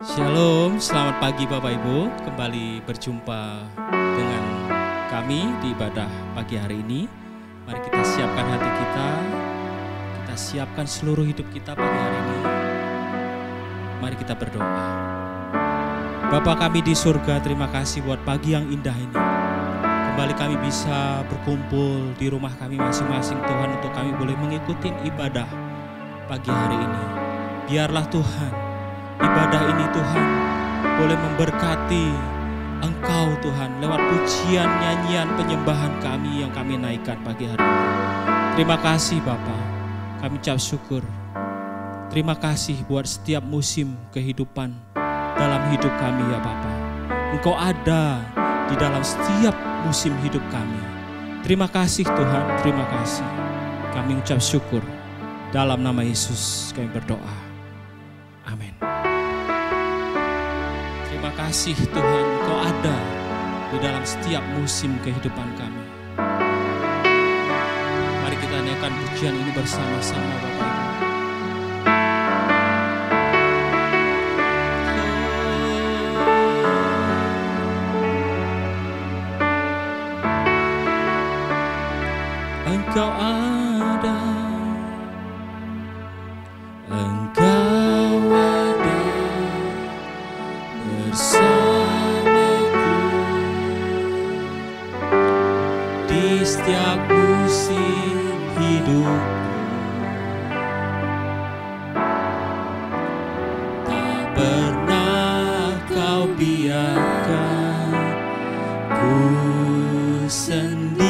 Shalom, selamat pagi Bapak Ibu. Kembali berjumpa dengan kami di ibadah pagi hari ini. Mari kita siapkan hati kita siapkan seluruh hidup kita pagi hari ini. Mari kita berdoa. Bapa kami di surga, terima kasih buat pagi yang indah ini. Kembali kami bisa berkumpul di rumah kami masing-masing Tuhan, untuk kami boleh mengikuti ibadah pagi hari ini. Biarlah Tuhan, ibadah ini Tuhan boleh memberkati Engkau Tuhan lewat pujian, nyanyian, penyembahan kami yang kami naikkan pagi hari ini. Terima kasih Bapa, kami ucap syukur. Terima kasih buat setiap musim kehidupan dalam hidup kami ya Bapa. Engkau ada di dalam setiap musim hidup kami. Terima kasih Tuhan, terima kasih. Kami ucap syukur. Dalam nama Yesus kami berdoa. Amin. Terima kasih Tuhan, Engkau ada di dalam setiap musim kehidupan kami. Mari kita nyanyikan pujian ini bersama-sama Bapak Ibu. Engkau ada, Engkau ada bersamaku di setiap musim hidupku. Tak pernah Kau biarkan ku sendiri.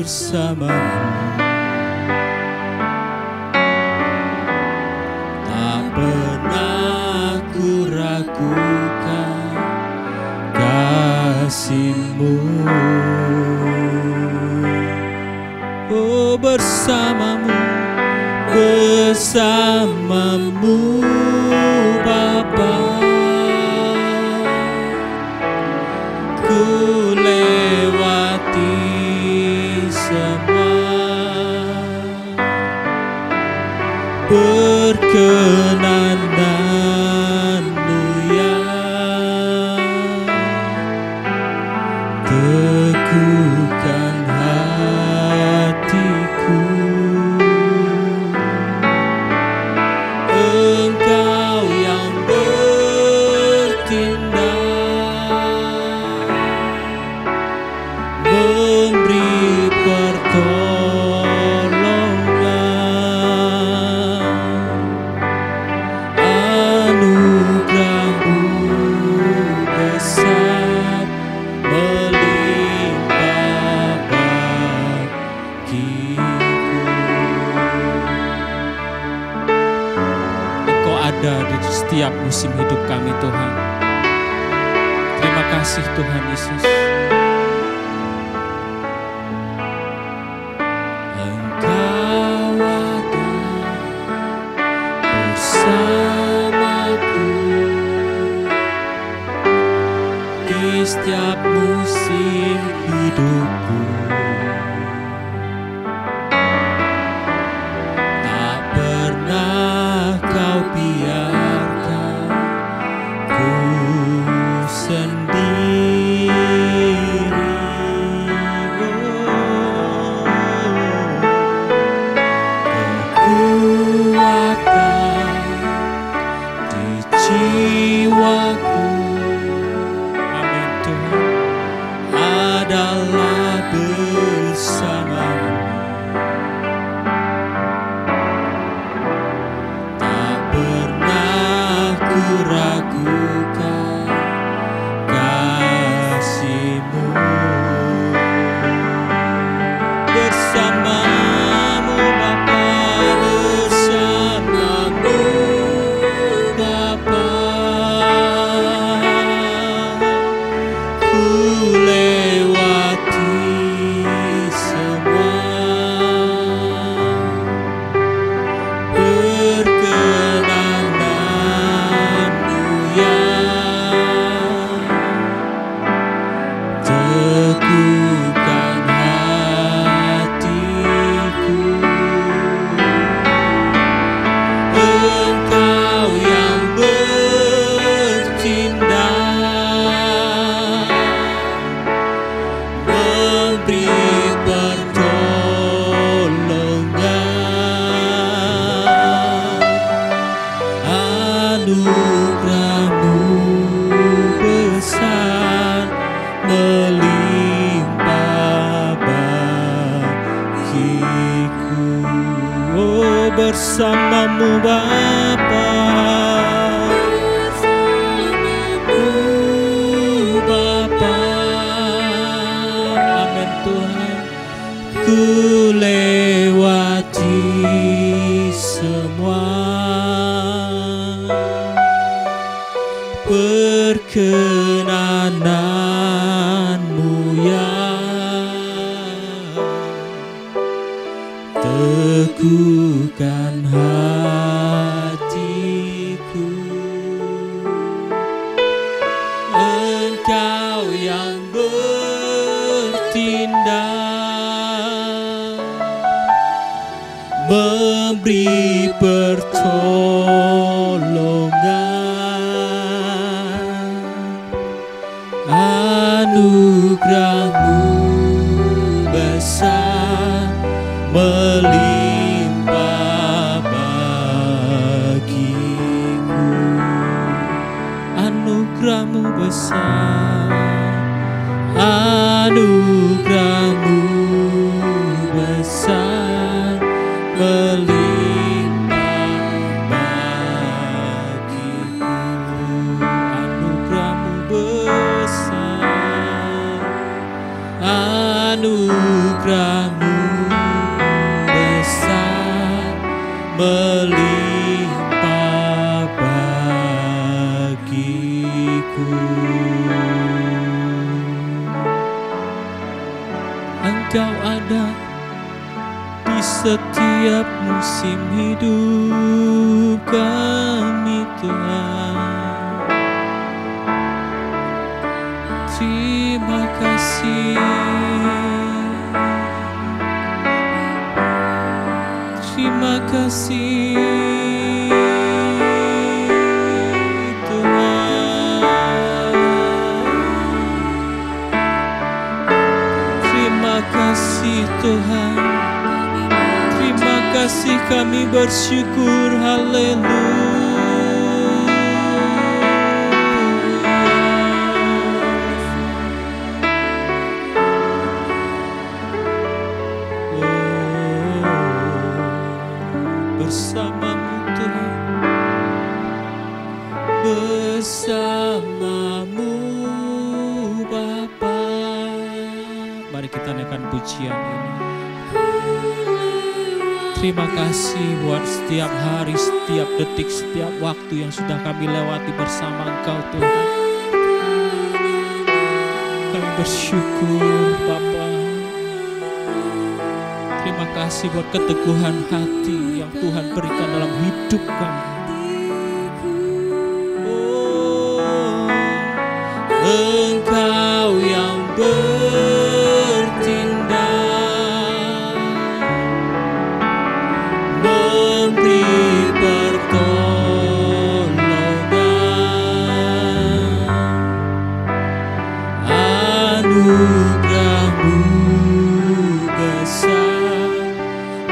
Bersamamu, tak pernah ku ragukan kasih-Mu. Oh, bersamamu, bersamamu Bapa, ku lewati perkenanan-Mu yang teguhkan hatiku. Engkau yang bertindak, memberi di setiap musim hidup kami Tuhan. Terima kasih Tuhan Yesus. Engkau ada bersamaku di setiap musim hidupku. Tak pernah Kau biarkan ku sendiri. Kekuatan di jiwaku, amin Tuhan, adalah bersamamu. Ragukan kasih-Mu. Bersamamu Bapa, bersamamu Bapa, ku lewati memberi pertolongan. Anugerah-Mu besar melimpah bagiku. Oh, bersama-Mu Bapa, ku lewati semua perkenanan-Mu yang teguhkan hatiku. Engkau yang bertindak memberi pertolongan. Anugerah-Mu besar melimpah bagiku. Anugerah-Mu besar, anugerah-Mu besar melimpah bagiku. Anugerah-Mu besar, anugerah-Mu besar melimpah bagiku. Engkau ada di setiap musim hidup kami, Tuhan. Terima kasih, terima kasih Tuhan. Terima kasih Tuhan. Terima kasih, kami bersyukur. Haleluya. Bersama-Mu Tuhan, bersama-Mu Bapa. Mari kita naikkan pujian ini. Terima kasih buat setiap hari, setiap detik, setiap waktu yang sudah kami lewati bersama Engkau Tuhan. Kami bersyukur Bapa. Terima kasih buat keteguhan hati yang Tuhan berikan dalam hidup kami. Oh, Engkau yang bertindak memberi pertolongan. Anugerah-Mu besar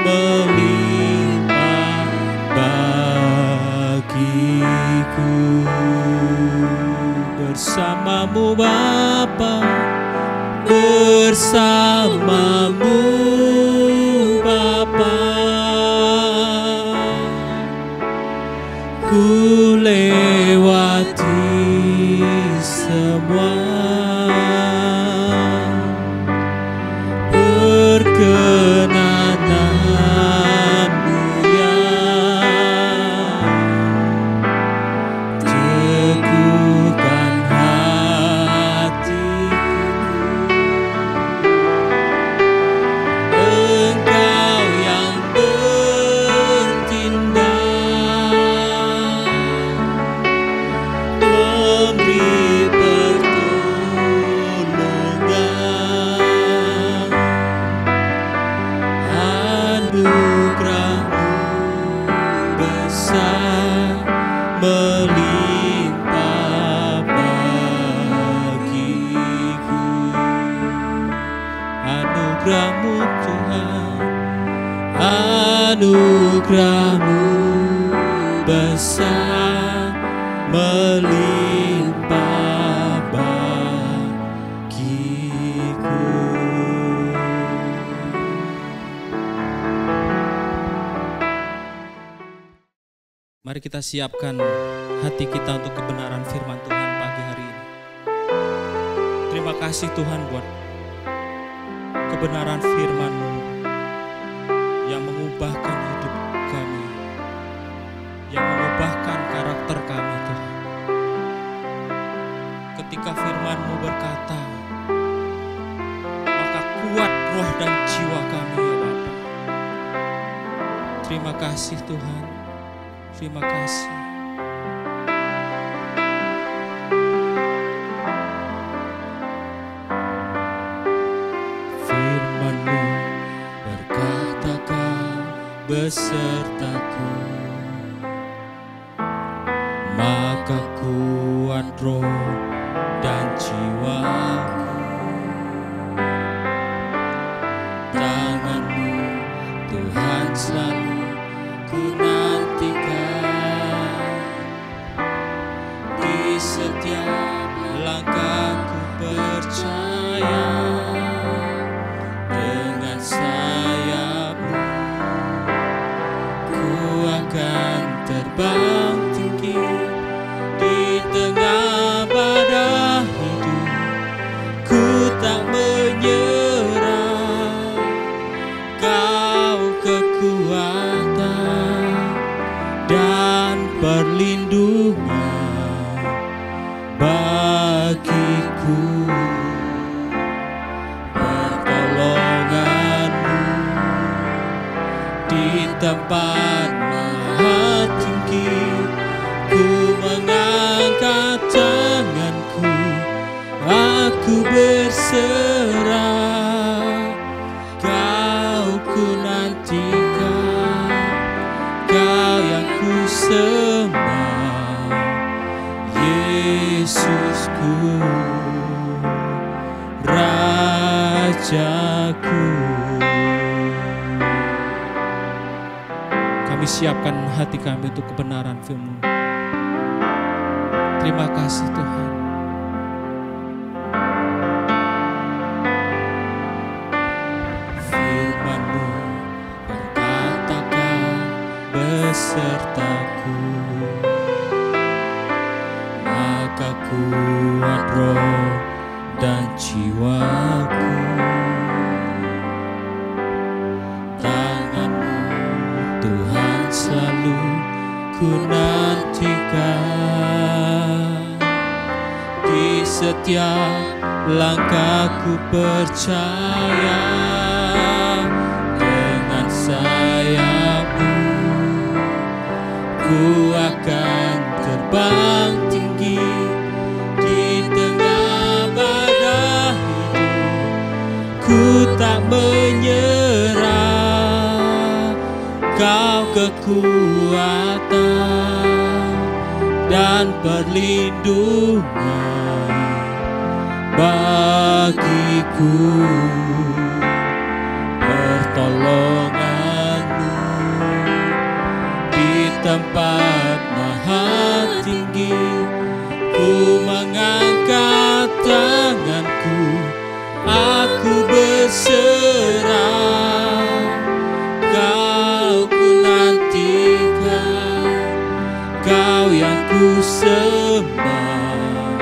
melimpah bagiku. Bersama-Mu Bapa, bersama-Mu Bapa, ku lewati semua perkenanan-Mu yang teguhkan hatiku. anugerah-Mu Tuhan, anugerah-Mu besar melimpah bagiku. Mari kita siapkan hati kita untuk kebenaran firman Tuhan pagi hari ini. Terima kasih Tuhan buat kebenaran firman-Mu yang mengubahkan hidup kami, yang mengubahkan karakter kami Tuhan. Ketika firman-Mu berkata, maka kuat roh dan jiwa kami ya Bapa. Terima kasih Tuhan, terima kasih. Firman-Mu berkata Kau besertaku, maka kuat roh dan jiwaku. Tangan-Mu Tuhan selalu ku nantikan, di setiap langkahku percaya, dengan sayap-Mu ku akan terbang tinggi di tengah badai hidup. Ku tak menyerah, Kau kekuatan dan perlindungan bagiku. Pertolongan-Mu di tempat maha tinggi. Ku mengangkat tanganku, aku berserah. Kau ku nantikan, Kau yang ku sembah, Yesusku, Rajaku. Kami siapkan hati kami untuk kebenaran firman-Mu. Terima kasih Tuhan. Firman-Mu berkata Kau besertaku, maka kuat roh dan jiwaku. Tangan-Mu Tuhan selalu ku nantikan, di setiap langkahku percaya, dengan sayap-Mu ku akan terbang tinggi di tengah badai hidup. Ku tak menyerah, Kau kekuatan dan perlindungan bagiku. Pertolongan-Mu di tempat maha tinggi. Ku mengangkat tanganku, aku berserah. Kau ku nantikan, Kau yang ku sembah,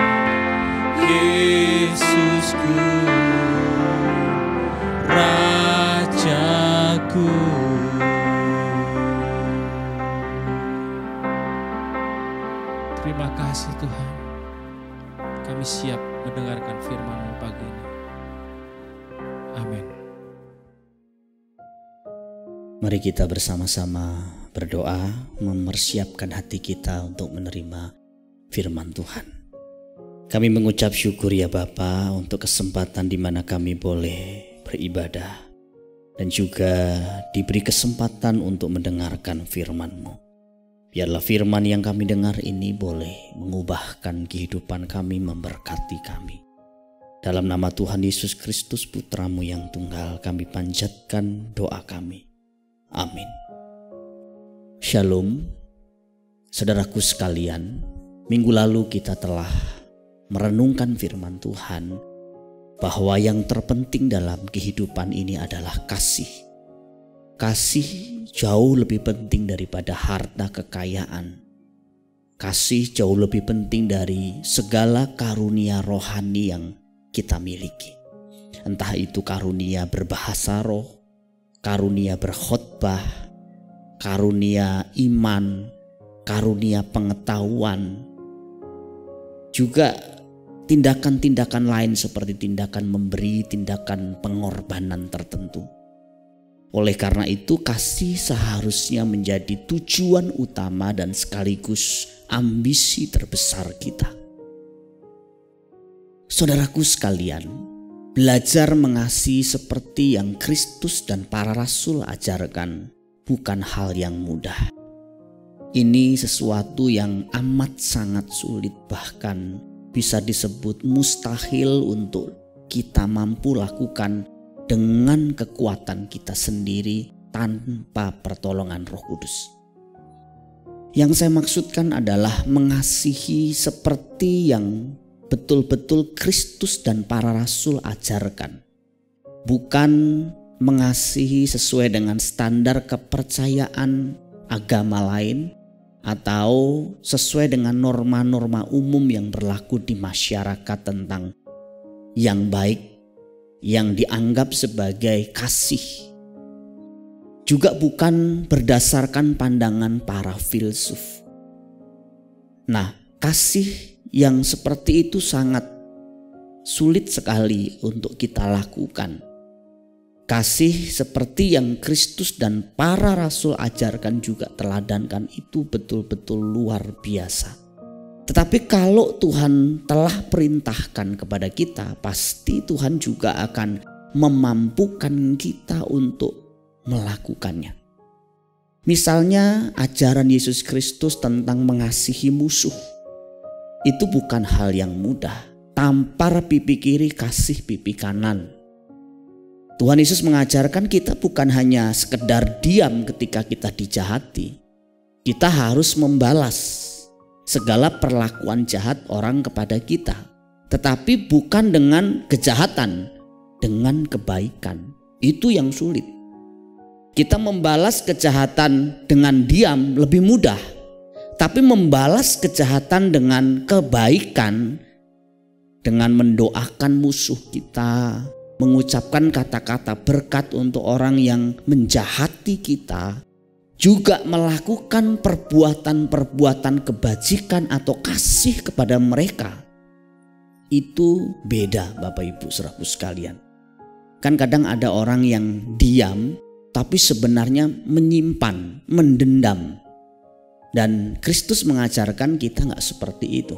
Yesusku, Rajaku. Terima kasih Tuhan, kami siap mendengarkan firman-Mu pagi ini. Amin. Mari kita bersama-sama berdoa, mempersiapkan hati kita untuk menerima firman Tuhan. Kami mengucap syukur ya Bapa untuk kesempatan di mana kami boleh beribadah dan juga diberi kesempatan untuk mendengarkan firman-Mu. Biarlah firman yang kami dengar ini boleh mengubahkan kehidupan kami, memberkati kami. Dalam nama Tuhan Yesus Kristus Putra-Mu yang tunggal, kami panjatkan doa kami. Amin. Shalom, saudaraku sekalian. Minggu lalu kita telah merenungkan firman Tuhan bahwa yang terpenting dalam kehidupan ini adalah kasih. Kasih jauh lebih penting daripada harta kekayaan. Kasih jauh lebih penting dari segala karunia rohani yang kita miliki. Entah itu karunia berbahasa roh, karunia berkhotbah, karunia iman, karunia pengetahuan, juga tindakan-tindakan lain seperti tindakan memberi, tindakan pengorbanan tertentu. Oleh karena itu, kasih seharusnya menjadi tujuan utama dan sekaligus ambisi terbesar kita. Saudaraku sekalian, belajar mengasihi seperti yang Kristus dan para rasul ajarkan bukan hal yang mudah. Ini sesuatu yang amat sangat sulit, bahkan bisa disebut mustahil untuk kita mampu lakukan dengan kekuatan kita sendiri tanpa pertolongan Roh Kudus. Yang saya maksudkan adalah mengasihi seperti yang betul-betul Kristus dan para rasul ajarkan. Bukan mengasihi sesuai dengan standar kepercayaan agama lain atau sesuai dengan norma-norma umum yang berlaku di masyarakat tentang yang baik, yang dianggap sebagai kasih. Juga bukan berdasarkan pandangan para filsuf. Nah, kasih yang seperti itu sangat sulit sekali untuk kita lakukan. Kasih seperti yang Kristus dan para rasul ajarkan juga teladankan itu betul-betul luar biasa. Tetapi kalau Tuhan telah perintahkan kepada kita, pasti Tuhan juga akan memampukan kita untuk melakukannya. Misalnya ajaran Yesus Kristus tentang mengasihi musuh. Itu bukan hal yang mudah. Tampar pipi kiri, kasih pipi kanan. Tuhan Yesus mengajarkan kita bukan hanya sekedar diam ketika kita dijahati. Kita harus membalas segala perlakuan jahat orang kepada kita. Tetapi bukan dengan kejahatan, dengan kebaikan. Itu yang sulit. Kita membalas kejahatan dengan diam lebih mudah. Tapi membalas kejahatan dengan kebaikan, dengan mendoakan musuh kita, mengucapkan kata-kata berkat untuk orang yang menjahati kita, juga melakukan perbuatan-perbuatan kebajikan atau kasih kepada mereka. Itu beda, Bapak Ibu saudaraku sekalian. Kan kadang ada orang yang diam tapi sebenarnya menyimpan, mendendam. Dan Kristus mengajarkan kita gak seperti itu.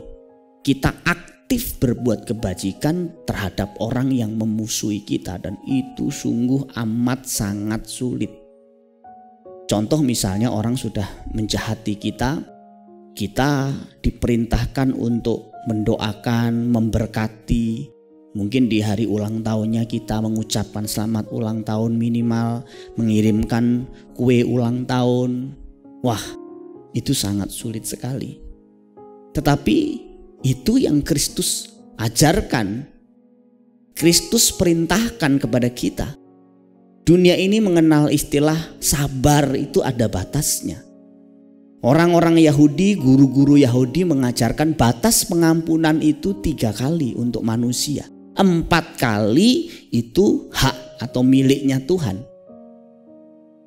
Kita aktif berbuat kebajikan terhadap orang yang memusuhi kita, dan itu sungguh amat sangat sulit. Contoh misalnya orang sudah menjahati kita, kita diperintahkan untuk mendoakan, memberkati. Mungkin di hari ulang tahunnya kita mengucapkan selamat ulang tahun minimal, mengirimkan kue ulang tahun. Wah, itu sangat sulit sekali. Tetapi itu yang Kristus ajarkan. Kristus perintahkan kepada kita. Dunia ini mengenal istilah sabar, itu ada batasnya. Orang-orang Yahudi, guru-guru Yahudi mengajarkan batas pengampunan itu 3 kali untuk manusia. 4 kali itu hak atau miliknya Tuhan.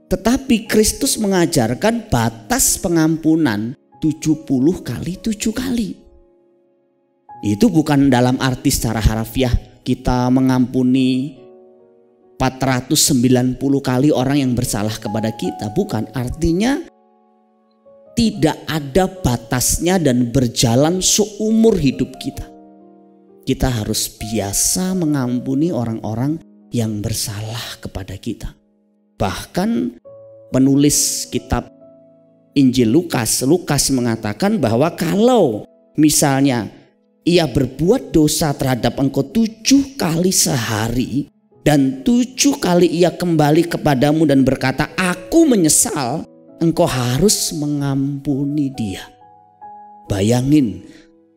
Tetapi Kristus mengajarkan batas pengampunan 70 kali 7 kali. Itu bukan dalam arti secara harfiah kita mengampuni 490 kali orang yang bersalah kepada kita. Bukan, artinya tidak ada batasnya dan berjalan seumur hidup kita. Kita harus biasa mengampuni orang-orang yang bersalah kepada kita. Bahkan penulis kitab Injil Lukas mengatakan bahwa kalau misalnya ia berbuat dosa terhadap engkau 7 kali sehari, dan 7 kali ia kembali kepadamu dan berkata, aku menyesal, engkau harus mengampuni dia. Bayangin,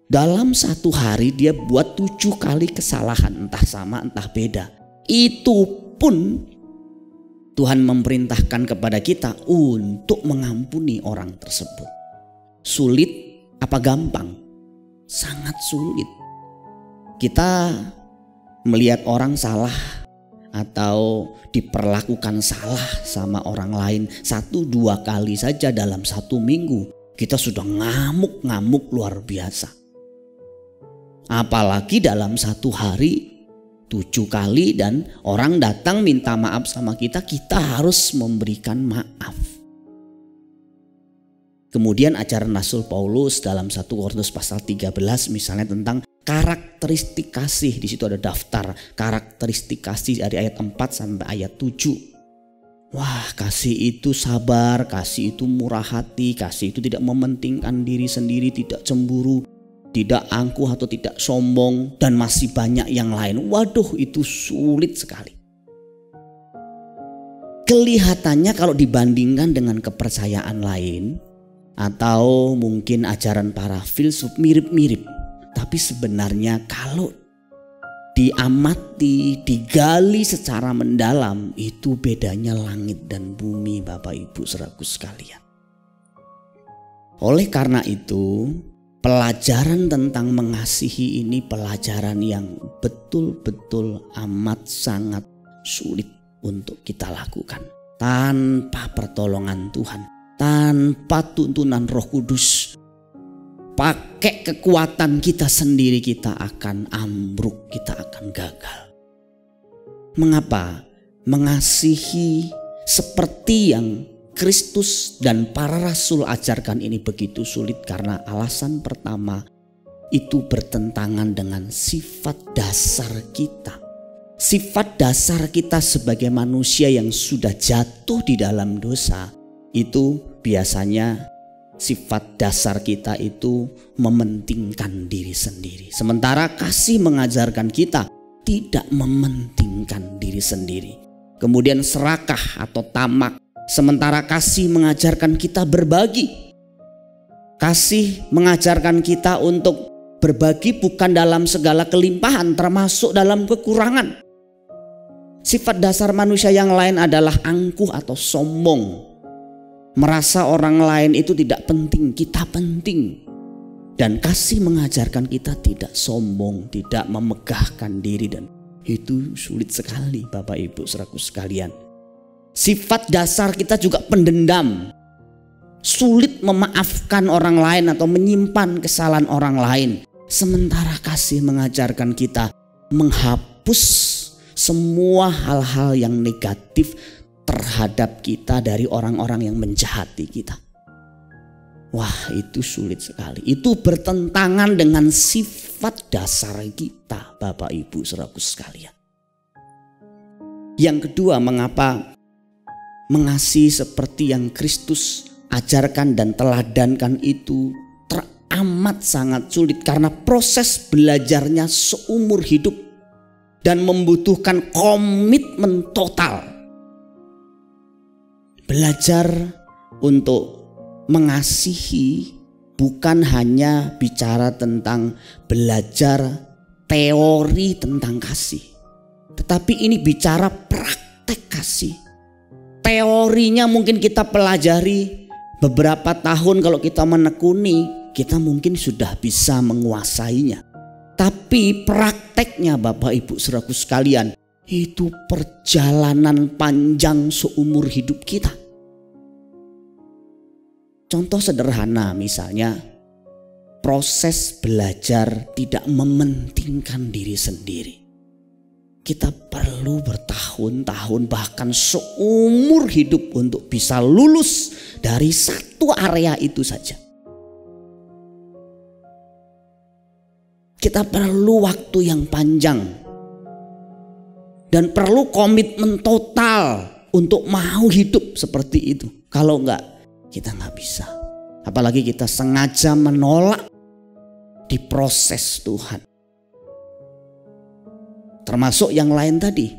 dalam satu hari dia buat 7 kali kesalahan, entah sama entah beda. Itu pun Tuhan memerintahkan kepada kita untuk mengampuni orang tersebut. Sulit apa gampang? Sangat sulit. Kita melihat orang salah atau diperlakukan salah sama orang lain 1-2 kali saja dalam 1 minggu, kita sudah ngamuk-ngamuk luar biasa. Apalagi dalam 1 hari 7 kali, dan orang datang minta maaf sama kita, kita harus memberikan maaf. Kemudian ajaran Rasul Paulus dalam 1 Korintus pasal 13 misalnya tentang karakteristik kasih. Di situ ada daftar karakteristik kasih dari ayat 4 sampai ayat 7. Wah, kasih itu sabar, kasih itu murah hati, kasih itu tidak mementingkan diri sendiri, tidak cemburu, tidak angkuh atau tidak sombong, dan masih banyak yang lain. Waduh, itu sulit sekali. Kelihatannya kalau dibandingkan dengan kepercayaan lain atau mungkin ajaran para filsuf mirip-mirip. Tapi sebenarnya kalau diamati, digali secara mendalam, itu bedanya langit dan bumi, Bapak Ibu saudaraku sekalian. Oleh karena itu, pelajaran tentang mengasihi ini pelajaran yang betul-betul amat sangat sulit untuk kita lakukan. Tanpa pertolongan Tuhan, tanpa tuntunan Roh Kudus, pakai kekuatan kita sendiri, kita akan ambruk, kita akan gagal. Mengapa? Mengasihi seperti yang Kristus dan para rasul ajarkan ini begitu sulit, karena alasan pertama itu bertentangan dengan sifat dasar kita. Sifat dasar kita sebagai manusia yang sudah jatuh di dalam dosa, itu biasanya sifat dasar kita itu mementingkan diri sendiri. Sementara kasih mengajarkan kita tidak mementingkan diri sendiri. Kemudian serakah atau tamak. Sementara kasih mengajarkan kita berbagi. Kasih mengajarkan kita untuk berbagi bukan dalam segala kelimpahan, termasuk dalam kekurangan. Sifat dasar manusia yang lain adalah angkuh atau sombong. Merasa orang lain itu tidak penting, kita penting. Dan kasih mengajarkan kita tidak sombong, tidak memegahkan diri, dan itu sulit sekali Bapak Ibu saudaraku sekalian. Sifat dasar kita juga pendendam. Sulit memaafkan orang lain atau menyimpan kesalahan orang lain. Sementara kasih mengajarkan kita menghapus semua hal-hal yang negatif terhadap kita dari orang-orang yang menjahati kita. Wah, itu sulit sekali. Itu bertentangan dengan sifat dasar kita, Bapak Ibu saudaraku sekalian. Yang kedua, mengapa mengasihi seperti yang Kristus ajarkan dan teladankan itu teramat sangat sulit? Karena proses belajarnya seumur hidup dan membutuhkan komitmen total. Belajar untuk mengasihi bukan hanya bicara tentang belajar teori tentang kasih, tetapi ini bicara praktek kasih. Teorinya mungkin kita pelajari beberapa tahun, kalau kita menekuni kita mungkin sudah bisa menguasainya. Tapi prakteknya Bapak Ibu saudaraku sekalian, itu perjalanan panjang seumur hidup kita. Contoh sederhana misalnya, proses belajar tidak mementingkan diri sendiri. Kita perlu bertahun-tahun bahkan seumur hidup untuk bisa lulus dari satu area itu saja. Kita perlu waktu yang panjang dan perlu komitmen total untuk mau hidup seperti itu. Kalau enggak, kita enggak bisa. Apalagi kita sengaja menolak diproses Tuhan. Termasuk yang lain tadi,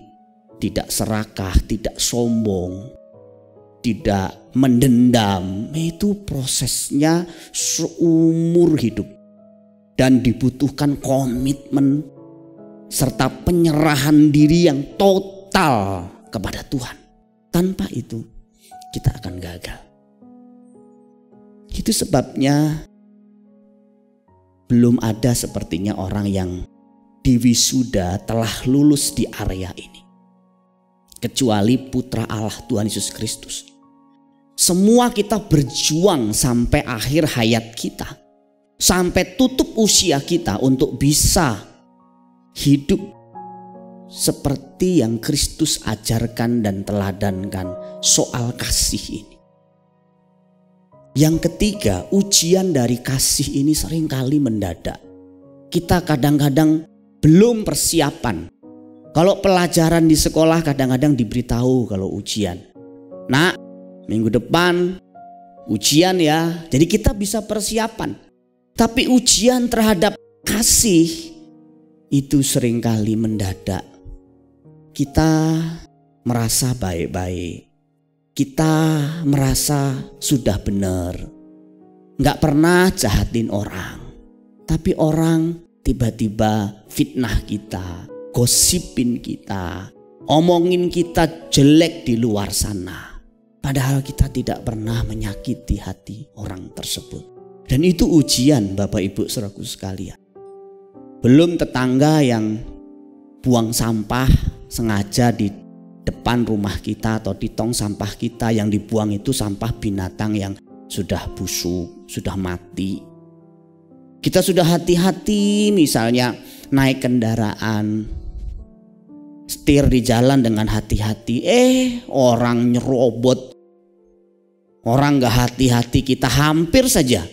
tidak serakah, tidak sombong, tidak mendendam. Itu prosesnya seumur hidup. Dan dibutuhkan komitmen serta penyerahan diri yang total kepada Tuhan. Tanpa itu kita akan gagal. Itu sebabnya belum ada sepertinya orang yang diwisuda telah lulus di area ini, kecuali Putra Allah Tuhan Yesus Kristus. Semua kita berjuang sampai akhir hayat kita, sampai tutup usia kita untuk bisa hidup seperti yang Kristus ajarkan dan teladankan soal kasih ini. Yang ketiga, ujian dari kasih ini seringkali mendadak. Kita kadang-kadang belum persiapan. Kalau pelajaran di sekolah kadang-kadang diberitahu kalau ujian. Nah, minggu depan ujian ya. Jadi kita bisa persiapan. Tapi ujian terhadap kasih itu seringkali mendadak. Kita merasa baik-baik. Kita merasa sudah benar. Gak pernah jahatin orang. Tapi orang tiba-tiba fitnah kita, gosipin kita, omongin kita jelek di luar sana. Padahal kita tidak pernah menyakiti hati orang tersebut. Dan itu ujian Bapak Ibu saudaraku sekalian. Belum tetangga yang buang sampah sengaja di depan rumah kita atau di tong sampah kita, yang dibuang itu sampah binatang yang sudah busuk, sudah mati. Kita sudah hati-hati misalnya naik kendaraan, setir di jalan dengan hati-hati. Orang nyerobot, orang gak hati-hati, kita hampir saja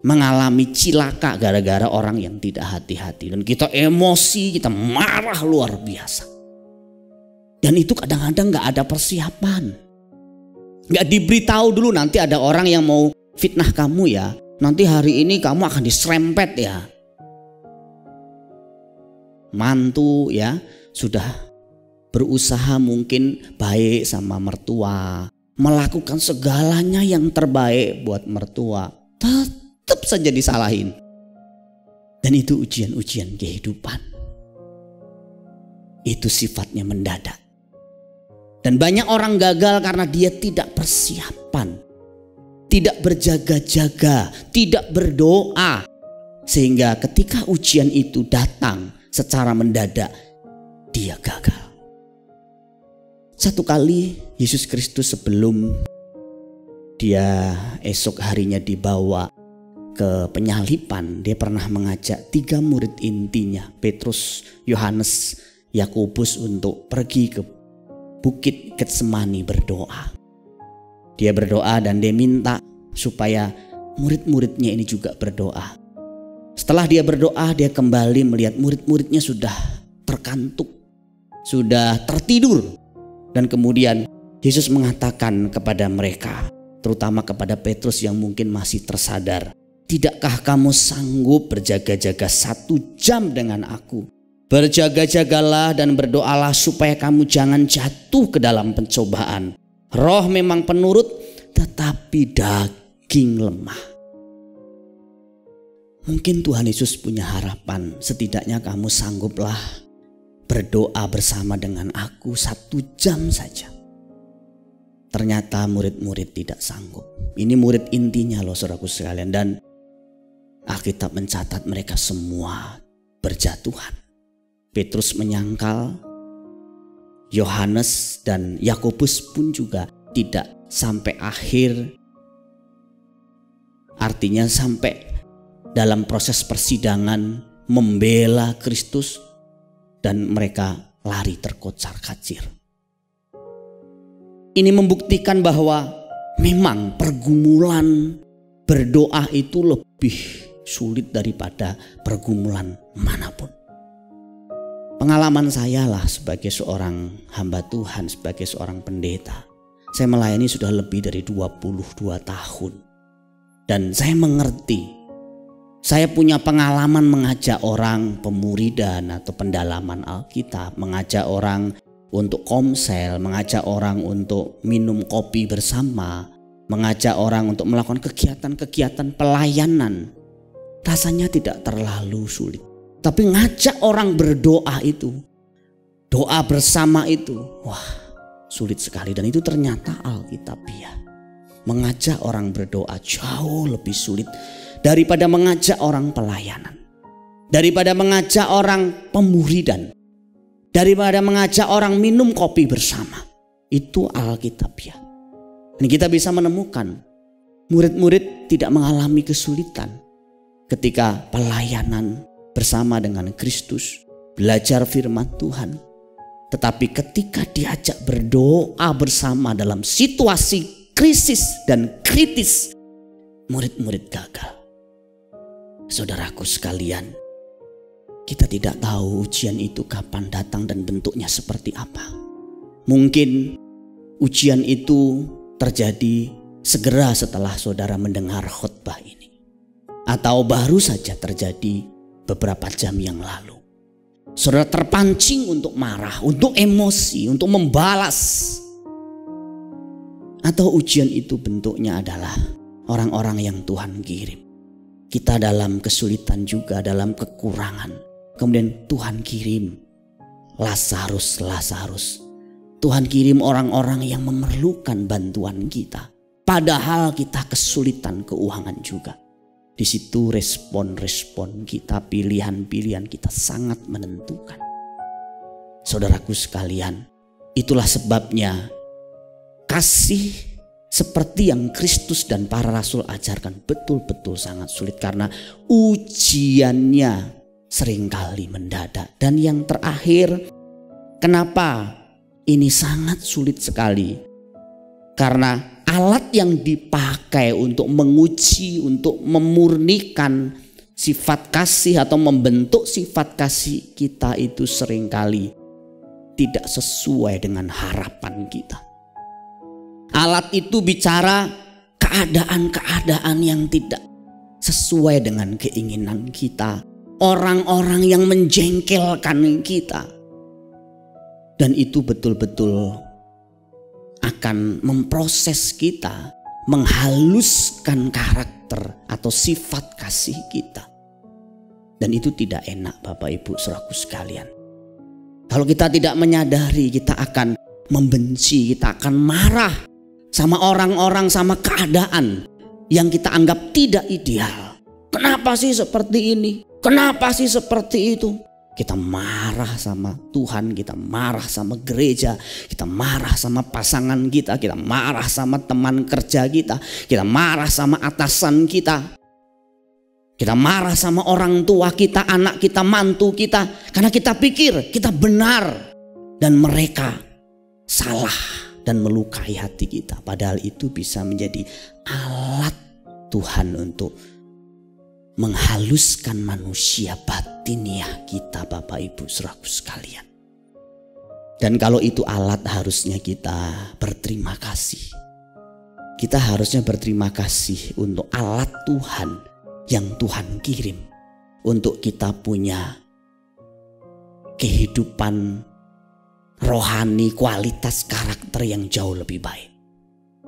mengalami cilaka gara-gara orang yang tidak hati-hati. Dan kita emosi, kita marah luar biasa. Dan itu kadang-kadang gak ada persiapan. Gak diberitahu dulu, nanti ada orang yang mau fitnah kamu ya. Nanti hari ini kamu akan diserempet ya. Mantu ya sudah berusaha mungkin baik sama mertua, melakukan segalanya yang terbaik buat mertua, tetap saja disalahin. Dan itu ujian-ujian kehidupan. Itu sifatnya mendadak. Dan banyak orang gagal karena dia tidak persiapan, tidak berjaga-jaga, tidak berdoa. Sehingga ketika ujian itu datang secara mendadak, dia gagal. Satu kali Yesus Kristus sebelum dia esok harinya dibawa ke penyalipan, dia pernah mengajak 3 murid intinya, Petrus, Yohanes, Yakobus, untuk pergi ke Bukit Getsemani berdoa. Dia berdoa dan dia minta supaya murid-muridnya ini juga berdoa. Setelah dia berdoa, dia kembali melihat murid-muridnya sudah terkantuk, sudah tertidur. Dan kemudian Yesus mengatakan kepada mereka, terutama kepada Petrus yang mungkin masih tersadar, "Tidakkah kamu sanggup berjaga-jaga 1 jam dengan aku? Berjaga-jagalah dan berdoalah supaya kamu jangan jatuh ke dalam pencobaan. Roh memang penurut, tetapi daging lemah." Mungkin Tuhan Yesus punya harapan, setidaknya kamu sangguplah berdoa bersama dengan aku 1 jam saja. Ternyata murid-murid tidak sanggup. Ini murid intinya loh saudaraku sekalian. Dan Alkitab mencatat mereka semua berjatuhan. Petrus menyangkal, Yohanes dan Yakobus pun juga tidak sampai akhir. Artinya sampai dalam proses persidangan membela Kristus, dan mereka lari terkocar-kacir. Ini membuktikan bahwa memang pergumulan berdoa itu lebih sulit daripada pergumulan manapun. Pengalaman saya lah sebagai seorang hamba Tuhan, sebagai seorang pendeta. Saya melayani sudah lebih dari 22 tahun. Dan saya mengerti Saya punya pengalaman mengajak orang pemuridan atau pendalaman Alkitab, mengajak orang untuk komsel, mengajak orang untuk minum kopi bersama, mengajak orang untuk melakukan kegiatan-kegiatan pelayanan. Rasanya tidak terlalu sulit. Tapi ngajak orang berdoa itu, doa bersama itu, wah sulit sekali. Dan itu ternyata Alkitabiah. Mengajak orang berdoa jauh lebih sulit daripada mengajak orang pelayanan, daripada mengajak orang pemuridan, daripada mengajak orang minum kopi bersama. Itu Alkitabiah. Ini kita bisa menemukan murid-murid tidak mengalami kesulitan ketika pelayanan bersama dengan Kristus, belajar firman Tuhan. Tetapi ketika diajak berdoa bersama dalam situasi krisis dan kritis, murid-murid gagal. Saudaraku sekalian, kita tidak tahu ujian itu kapan datang dan bentuknya seperti apa. Mungkin ujian itu terjadi segera setelah saudara mendengar khotbah ini, atau baru saja terjadi beberapa jam yang lalu. Saudara terpancing untuk marah, untuk emosi, untuk membalas. Atau ujian itu bentuknya adalah orang-orang yang Tuhan kirim. Kita dalam kesulitan juga, dalam kekurangan. Kemudian Tuhan kirim Lazarus. Tuhan kirim orang-orang yang memerlukan bantuan kita. Padahal kita kesulitan keuangan juga. Di situ respon-respon kita, pilihan-pilihan kita sangat menentukan. Saudaraku sekalian, itulah sebabnya kasih seperti yang Kristus dan para rasul ajarkan betul-betul sangat sulit, karena ujiannya seringkali mendadak. Dan yang terakhir, kenapa ini sangat sulit sekali? Karena alat yang dipakai untuk menguji, untuk memurnikan sifat kasih atau membentuk sifat kasih kita itu seringkali tidak sesuai dengan harapan kita. Alat itu bicara keadaan-keadaan yang tidak sesuai dengan keinginan kita. Orang-orang yang menjengkelkan kita. Dan itu betul-betul akan memproses kita, menghaluskan karakter atau sifat kasih kita. Dan itu tidak enak Bapak Ibu saudaraku sekalian. Kalau kita tidak menyadari, kita akan membenci, kita akan marah sama orang-orang, sama keadaan yang kita anggap tidak ideal. Kenapa sih seperti ini? Kenapa sih seperti itu? Kita marah sama Tuhan, kita marah sama gereja, kita marah sama pasangan kita, kita marah sama teman kerja kita marah sama atasan kita, kita marah sama orang tua kita, anak kita, mantu kita. Karena kita pikir kita benar dan mereka salah dan melukai hati kita. Padahal itu bisa menjadi alat Tuhan untuk menghaluskan manusia batiniah kita Bapak Ibu saudaraku sekalian. Dan kalau itu alat, harusnya kita berterima kasih. Kita harusnya berterima kasih untuk alat Tuhan yang Tuhan kirim untuk kita punya kehidupan rohani, kualitas karakter yang jauh lebih baik.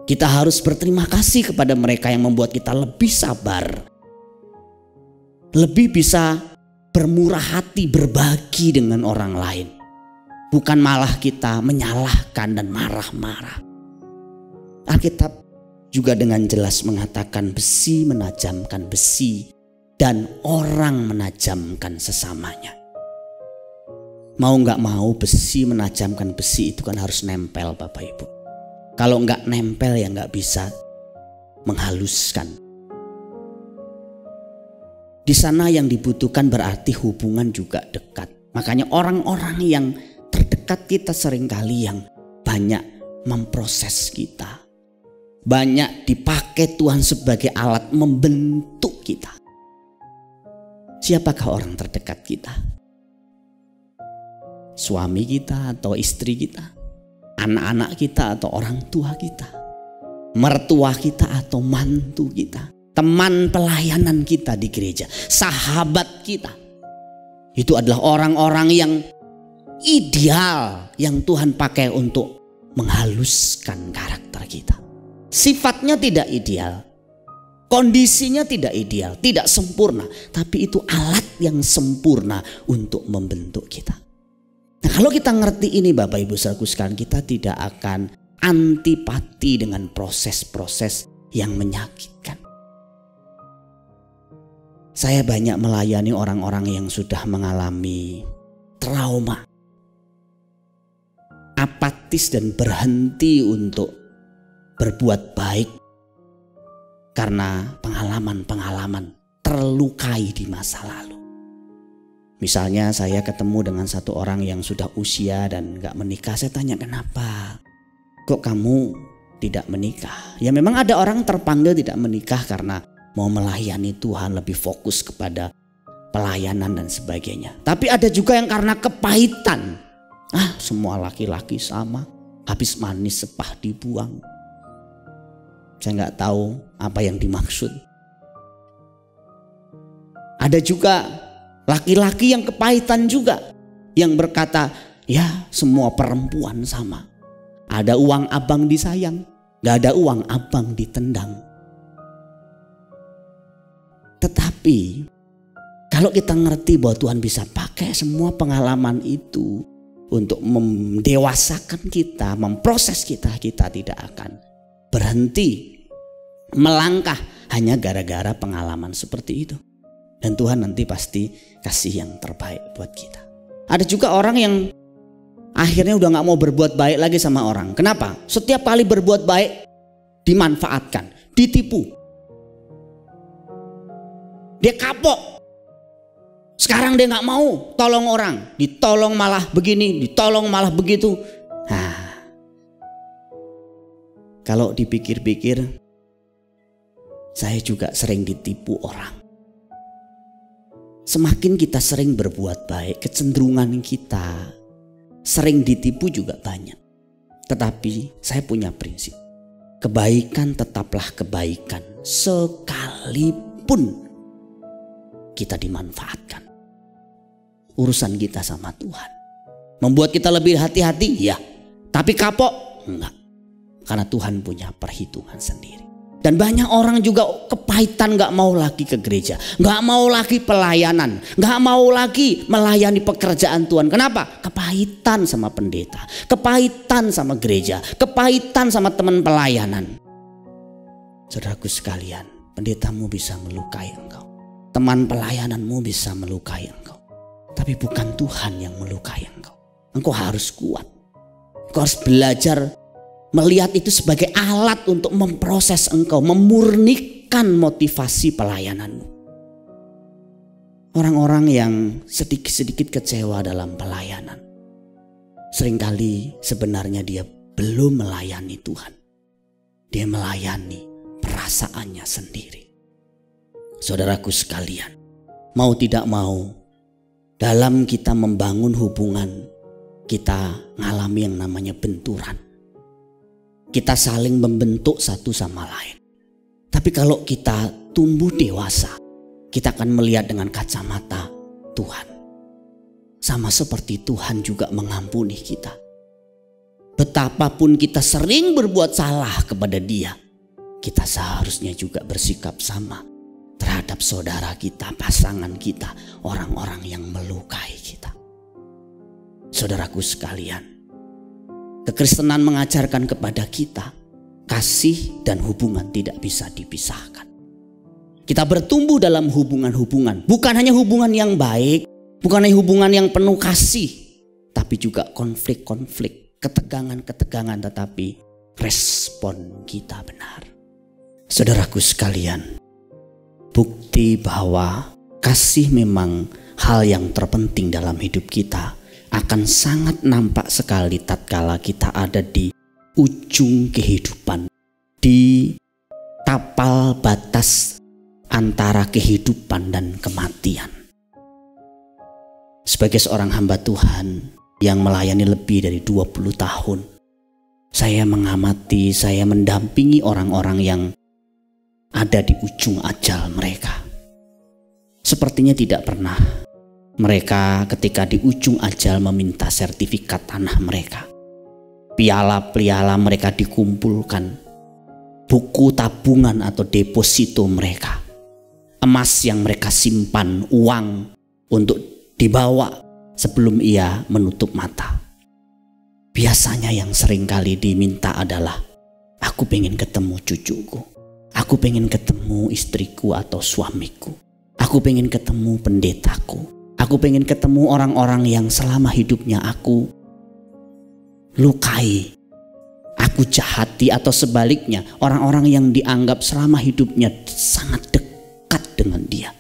Kita harus berterima kasih kepada mereka yang membuat kita lebih sabar, lebih bisa bermurah hati, berbagi dengan orang lain. Bukan malah kita menyalahkan dan marah-marah. Alkitab juga dengan jelas mengatakan besi menajamkan besi dan orang menajamkan sesamanya. Mau gak mau besi menajamkan besi itu kan harus nempel Bapak Ibu. Kalau gak nempel ya gak bisa menghaluskan. Di sana yang dibutuhkan berarti hubungan juga dekat. Makanya orang-orang yang terdekat kita seringkali yang banyak memproses kita. Banyak dipakai Tuhan sebagai alat membentuk kita. Siapakah orang terdekat kita? Suami kita atau istri kita? Anak-anak kita atau orang tua kita? Mertua kita atau mantu kita? teman pelayanan kita di gereja, sahabat kita, itu adalah orang-orang yang ideal yang Tuhan pakai untuk menghaluskan karakter kita. Sifatnya tidak ideal, kondisinya tidak ideal, tidak sempurna, tapi itu alat yang sempurna untuk membentuk kita. Nah, kalau kita ngerti ini Bapak Ibu Saudaraku sekalian, kita tidak akan antipati dengan proses-proses yang menyakitkan. Saya banyak melayani orang-orang yang sudah mengalami trauma, apatis dan berhenti untuk berbuat baik karena pengalaman-pengalaman terlukai di masa lalu. Misalnya saya ketemu dengan satu orang yang sudah usia dan gak menikah. Saya tanya, kenapa? Kok kamu tidak menikah? Ya memang ada orang terpanggil tidak menikah karena mau melayani Tuhan, lebih fokus kepada pelayanan dan sebagainya. Tapi ada juga yang karena kepahitan. Semua laki-laki sama, habis manis sepah dibuang. Saya gak tahu apa yang dimaksud. Ada juga laki-laki yang kepahitan juga, yang berkata, ya semua perempuan sama. Ada uang abang disayang, gak ada uang abang ditendang. Tetapi kalau kita ngerti bahwa Tuhan bisa pakai semua pengalaman itu untuk mendewasakan kita, memproses kita, kita tidak akan berhenti melangkah hanya gara-gara pengalaman seperti itu. Dan Tuhan nanti pasti kasih yang terbaik buat kita. Ada juga orang yang akhirnya udah gak mau berbuat baik lagi sama orang. Kenapa? Setiap kali berbuat baik dimanfaatkan, ditipu. Dia kapok. Sekarang dia gak mau tolong orang, ditolong malah begini, ditolong malah begitu. Kalau dipikir-pikir, saya juga sering ditipu orang. Semakin kita sering berbuat baik, kecenderungan kita sering ditipu juga banyak. Tetapi saya punya prinsip, kebaikan tetaplah kebaikan sekalipun kita dimanfaatkan. Urusan kita sama Tuhan. Membuat kita lebih hati-hati, ya. Tapi kapok? Enggak. Karena Tuhan punya perhitungan sendiri. Dan banyak orang juga kepahitan, gak mau lagi ke gereja, gak mau lagi pelayanan, gak mau lagi melayani pekerjaan Tuhan. Kenapa? Kepahitan sama pendeta, kepahitan sama gereja, kepahitan sama teman pelayanan. Saudaraku sekalian, pendetamu bisa melukai engkau, teman pelayananmu bisa melukai engkau, tapi bukan Tuhan yang melukai engkau. Engkau harus kuat, engkau harus belajar melihat itu sebagai alat untuk memproses engkau, memurnikan motivasi pelayananmu. Orang-orang yang sedikit-sedikit kecewa dalam pelayanan, seringkali sebenarnya dia belum melayani Tuhan. Dia melayani perasaannya sendiri. Saudaraku sekalian, mau tidak mau, dalam kita membangun hubungan, kita ngalami yang namanya benturan. Kita saling membentuk satu sama lain. Tapi kalau kita tumbuh dewasa, kita akan melihat dengan kacamata Tuhan. Sama seperti Tuhan juga mengampuni kita. Betapapun kita sering berbuat salah kepada Dia, kita seharusnya juga bersikap sama terhadap saudara kita, pasangan kita, orang-orang yang melukai kita. Saudaraku sekalian, kekristenan mengajarkan kepada kita kasih dan hubungan tidak bisa dipisahkan. Kita bertumbuh dalam hubungan-hubungan, bukan hanya hubungan yang baik, bukan hanya hubungan yang penuh kasih, tapi juga konflik-konflik, ketegangan-ketegangan, tetapi respon kita benar. Saudaraku sekalian, bukti bahwa kasih memang hal yang terpenting dalam hidup kita akan sangat nampak sekali tatkala kita ada di ujung kehidupan, di tapal batas antara kehidupan dan kematian. Sebagai seorang hamba Tuhan yang melayani lebih dari 20 tahun, saya mengamati, saya mendampingi orang-orang yang ada di ujung ajal mereka. Sepertinya tidak pernah mereka ketika di ujung ajal meminta sertifikat tanah mereka. Piala-piala mereka dikumpulkan, buku tabungan atau deposito mereka, emas yang mereka simpan, uang untuk dibawa sebelum ia menutup mata. Biasanya yang sering kali diminta adalah, aku pengen ketemu cucuku, aku pengen ketemu istriku atau suamiku, aku pengen ketemu pendetaku, aku pengen ketemu orang-orang yang selama hidupnya aku lukai, aku jahati, atau sebaliknya orang-orang yang dianggap selama hidupnya sangat dekat dengan dia.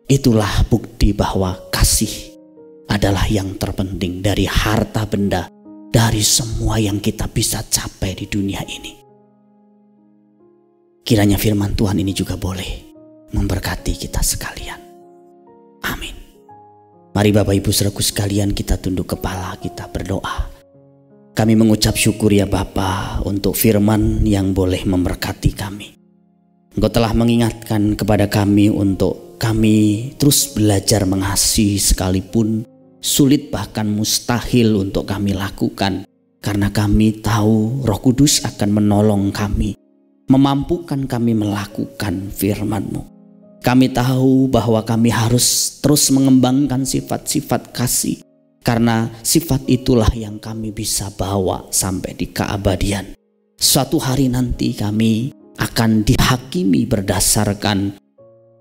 Itulah bukti bahwa kasih adalah yang terpenting dari harta benda, dari semua yang kita bisa capai di dunia ini. Kiranya firman Tuhan ini juga boleh memberkati kita sekalian. Amin. Mari Bapak Ibu Saudaraku sekalian, kita tunduk kepala, kita berdoa. Kami mengucap syukur ya Bapa untuk firman yang boleh memberkati kami. Engkau telah mengingatkan kepada kami untuk kami terus belajar mengasihi sekalipun sulit bahkan mustahil untuk kami lakukan. Karena kami tahu Roh Kudus akan menolong kami, memampukan kami melakukan firman-Mu. Kami tahu bahwa kami harus terus mengembangkan sifat-sifat kasih, karena sifat itulah yang kami bisa bawa sampai di keabadian. Suatu hari nanti kami akan dihakimi berdasarkan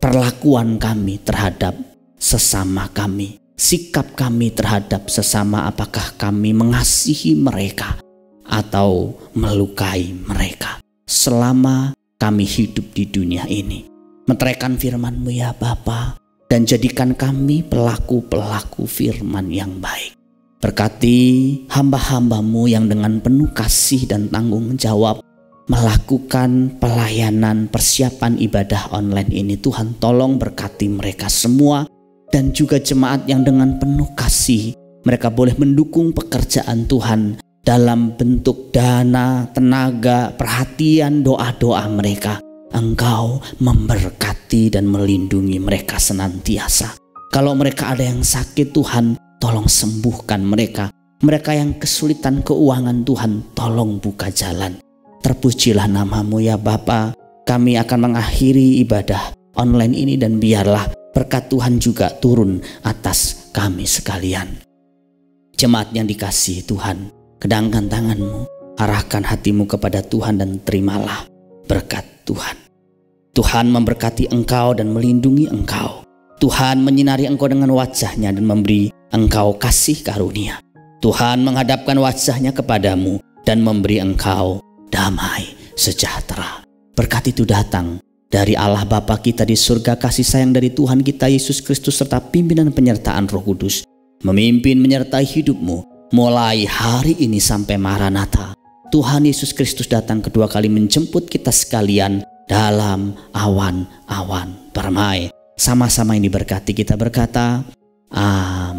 perlakuan kami terhadap sesama kami, sikap kami terhadap sesama, apakah kami mengasihi mereka atau melukai mereka selama kami hidup di dunia ini. Meteraikan firman-Mu ya Bapa, dan jadikan kami pelaku-pelaku firman yang baik. Berkati hamba-hamba-Mu yang dengan penuh kasih dan tanggung jawab melakukan pelayanan persiapan ibadah online ini. Tuhan tolong berkati mereka semua, dan juga jemaat yang dengan penuh kasih mereka boleh mendukung pekerjaan Tuhan dalam bentuk dana, tenaga, perhatian, doa-doa mereka. Engkau memberkati dan melindungi mereka senantiasa. Kalau mereka ada yang sakit, Tuhan tolong sembuhkan mereka. Mereka yang kesulitan keuangan, Tuhan tolong buka jalan. Terpujilah nama-Mu ya Bapa. Kami akan mengakhiri ibadah online ini, dan biarlah berkat Tuhan juga turun atas kami sekalian. Jemaat yang dikasihi Tuhan, kedangkan tangan-Mu, arahkan hatimu kepada Tuhan dan terimalah berkat Tuhan. Tuhan memberkati engkau dan melindungi engkau. Tuhan menyinari engkau dengan wajah-Nya dan memberi engkau kasih karunia. Tuhan menghadapkan wajah-Nya kepadamu dan memberi engkau damai sejahtera. Berkat itu datang dari Allah Bapa kita di surga, kasih sayang dari Tuhan kita Yesus Kristus, serta pimpinan penyertaan Roh Kudus memimpin menyertai hidupmu mulai hari ini sampai Maranatha. Tuhan Yesus Kristus datang kedua kali menjemput kita sekalian dalam awan-awan permai. Sama-sama ini berkati, kita berkata amin.